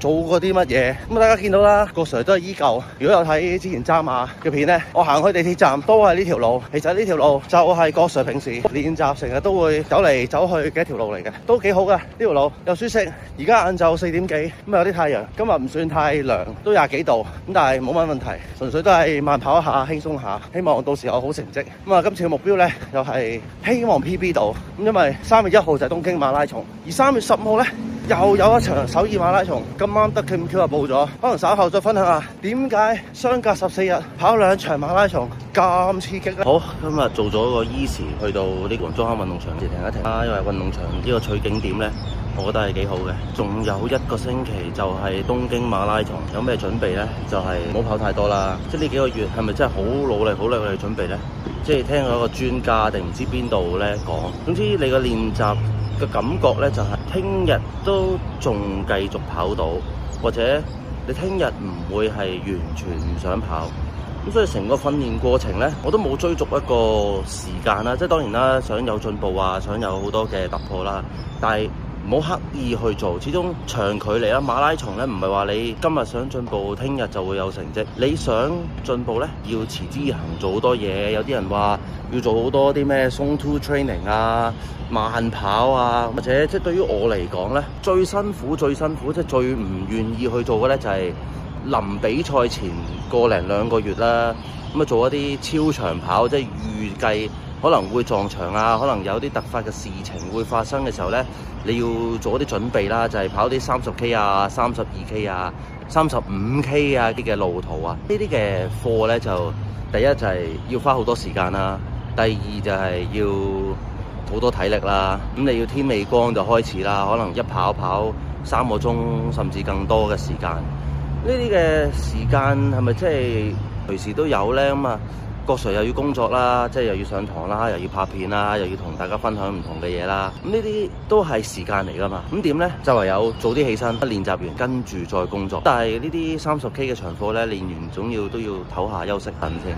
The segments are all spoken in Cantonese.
做過啲乜嘢。咁大家見到啦，郭 Sir 都係依舊。如果有睇之前揸馬嘅片咧，我行去地鐵站都係呢條路。其實呢條路就係郭 Sir 平時練習成日都會走嚟走去嘅一條路嚟嘅，都幾好㗎。呢條路又舒適。而家晏晝4點幾，咁有啲太陽，今日唔算太涼，都20幾度，咁但係冇乜問題，純粹都係慢跑一下，輕鬆下，希望到時有好成績。咁啊，今次嘅目標咧又係希望 PB 到，咁因為3月1號就係東京馬拉松，而3月10號咧又有一場首爾馬拉松，咁啱得 Q 就報咗，可能稍後再分享下點解相隔14日跑2場馬拉松咁刺激咧。好，今日做咗個依時去到呢個中坑運動場，停一停啦，因為運動場呢個取景點咧，我覺得係幾好嘅。仲有1個星期就係東京馬拉松，有咩準備呢？就係唔好跑太多啦。即係呢幾個月係咪真係好努力去準備呢？即係聽咗一個專家定唔知邊度呢講，總之你個練習嘅感覺呢，就係聽日都仲繼續跑到，或者你聽日唔會係完全唔想跑。咁所以成個訓練過程呢，我都冇追逐一個時間啦。即係當然啦，想有進步啊，想有好多嘅突破啦，但係唔好刻意去做，始終長距離啦。馬拉松咧，唔係話你今日想進步，聽日就會有成績。你想進步咧，要持之以恆，做好多嘢。有啲人話要做好多啲咩 zone 2 training 啊、慢跑啊，或者即係對於我嚟講咧，最辛苦即係最唔願意去做嘅咧，就係臨比賽前個零2個月啦，咁啊做一啲超長跑，即係預計可能會撞牆啊，可能有啲突發嘅事情會發生嘅時候呢，你要做一啲準備啦，就係跑啲30K 啊、32K 啊、35K 啊啲嘅路途啊，呢啲嘅課呢，就第一就係要花好多時間啦，第二就係要好多體力啦。咁你要天未光就開始啦，可能一跑3個鐘甚至更多嘅時間。呢啲嘅時間係咪即係隨時都有呢？咁啊，郭 Sir 又要工作啦，即係又要上堂啦，又要拍片啦，又要同大家分享唔同嘅嘢啦。咁呢啲都係時間嚟㗎嘛。咁點呢？就唯有早啲起身，練習完跟住再工作。但係呢啲30K 嘅長課呢，練完總都要唞下休息陣先。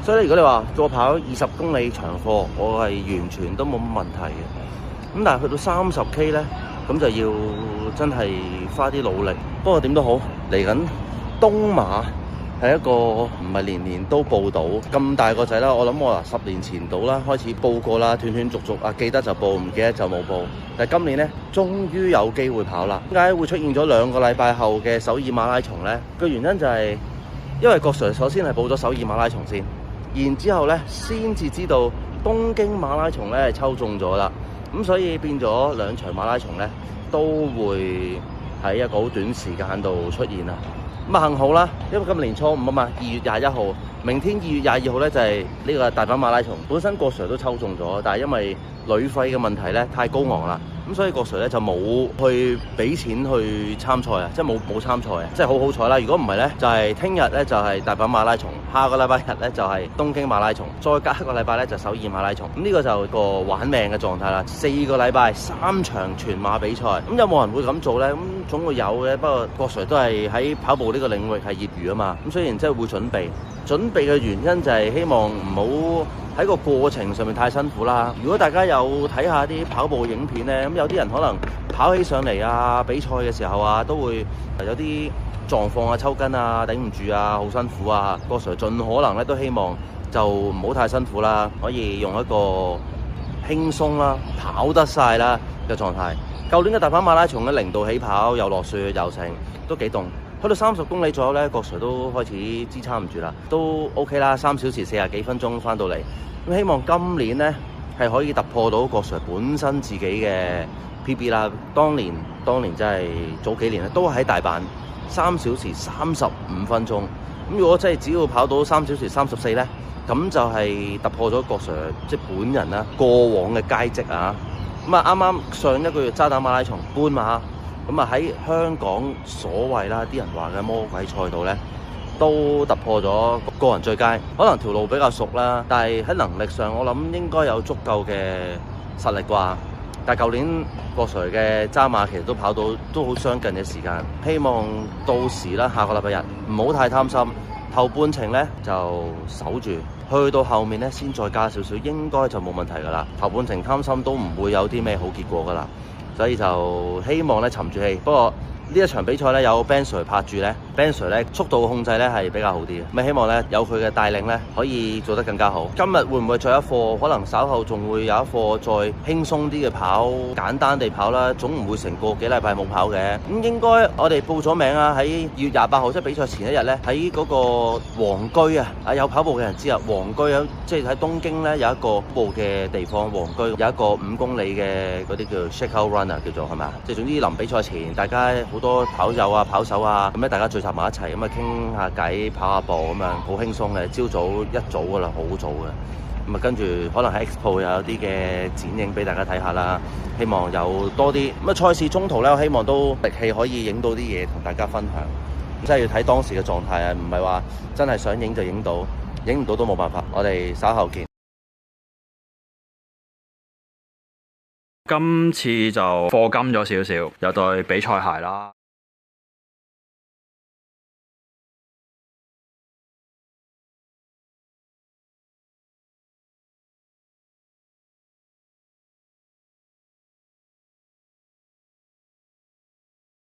所以如果你話做跑20公里長課，我係完全都冇乜問題嘅。咁但係去到30K 呢，咁就要真係花啲努力。不過點都好，嚟緊東馬係一個唔係年年都報到咁大個仔啦。我諗我10年前到啦，開始報過啦，斷斷續續啊，記得就報，唔記得就冇報。但係今年呢，終於有機會跑啦。點解會出現咗2個禮拜後嘅首爾馬拉松呢？個原因就係因為郭 Sir 首先係報咗首爾馬拉松先，然之後呢先至知道東京馬拉松呢係抽中咗啦。咁所以變咗2場馬拉松呢都會喺一個好短時間度出現啦。咁啊幸好啦，因為今年初5啊嘛，2月21號，明天2月22號呢就係呢個大阪馬拉松。本身郭 Sir 都抽中咗，但係因為旅費嘅問題呢太高昂啦，咁所以郭 Sir 呢就冇去俾錢去參賽啊，即係冇參賽啊，即係好好彩啦。如果唔係呢，就係聽日呢就係大阪馬拉松，下個禮拜日呢就係東京馬拉松，再隔一個禮拜呢就首爾馬拉松。咁呢個就個玩命嘅狀態啦。4個禮拜3場全馬比賽，咁有冇人會咁做呢？咁總會有嘅，不過郭 Sir 都係喺跑步呢個領域係業餘啊嘛。咁雖然真係會準備嘅原因就係希望唔好喺個過程上面太辛苦啦。如果大家有睇下啲跑步影片呢，咁有啲人可能跑起上嚟啊，比賽嘅時候啊，都會有啲狀況啊，抽筋啊，頂唔住啊，好辛苦啊。郭 Sir 盡可能咧都希望就唔好太辛苦啦，可以用一個輕鬆啦、跑得晒啦嘅狀態。舊年嘅大阪馬拉松咧0度起跑，又落雪又成，都幾凍。去到30公里左右咧，郭 Sir 都開始支撐唔住啦，都 OK 啦，3小時40幾分鐘翻到嚟。咁希望今年呢係可以突破到郭 Sir 本身自己嘅 PB 啦。當年真係早幾年咧都喺大阪3小時35分鐘。咁如果真係只要跑到3小時34呢，咁就係突破咗郭 Sir 即係本人啦過往嘅佳績啊！咁啊啱啱上一個月渣打馬拉松半馬，咁啊喺香港所謂啦啲人話嘅魔鬼賽道呢，都突破咗個人最佳。可能條路比較熟啦，但係喺能力上我諗應該有足夠嘅實力啩。但係舊年郭 Sir 嘅渣馬其實都跑到都好相近嘅時間，希望到時啦下個禮拜日唔好太貪心，頭半程呢就守住，去到後面呢先再加少少，應該就冇問題㗎啦。頭半程貪心都唔會有啲咩好結果㗎啦，所以就希望呢沉住氣。不過呢一場比賽咧有 Ben Sir 拍住咧，Ben Sir 咧速度控制咧係比較好啲嘅，咁希望咧有佢嘅帶領咧可以做得更加好。今日會唔會再一課？可能稍後仲會有一課再輕鬆啲嘅跑，簡單地跑啦，總唔會成個幾禮拜冇跑嘅。咁應該我哋報咗名啊，喺2月28號即係比賽前一日咧，喺嗰個皇居啊，有跑步嘅人知啊，皇居有即係喺東京咧有一個步嘅地方，皇居有一個5公里嘅嗰啲叫 shakeout run 啊，叫做係咪啊？即係總之臨比賽前，大家好多跑友啊、跑手啊，咁咧大家聚集埋一齊，咁啊傾下偈、跑下步咁樣，好輕鬆嘅。朝早一早噶啦，好早嘅。咁啊跟住可能喺 Expo 有啲嘅剪影俾大家睇下啦。希望有多啲咁啊賽事中途咧，我希望都力氣可以影到啲嘢同大家分享。真係要睇當時嘅狀態啊，唔係話真係想影就影到，影唔到都冇辦法。我哋稍後見。今次就課金咗少少，有對比賽鞋啦。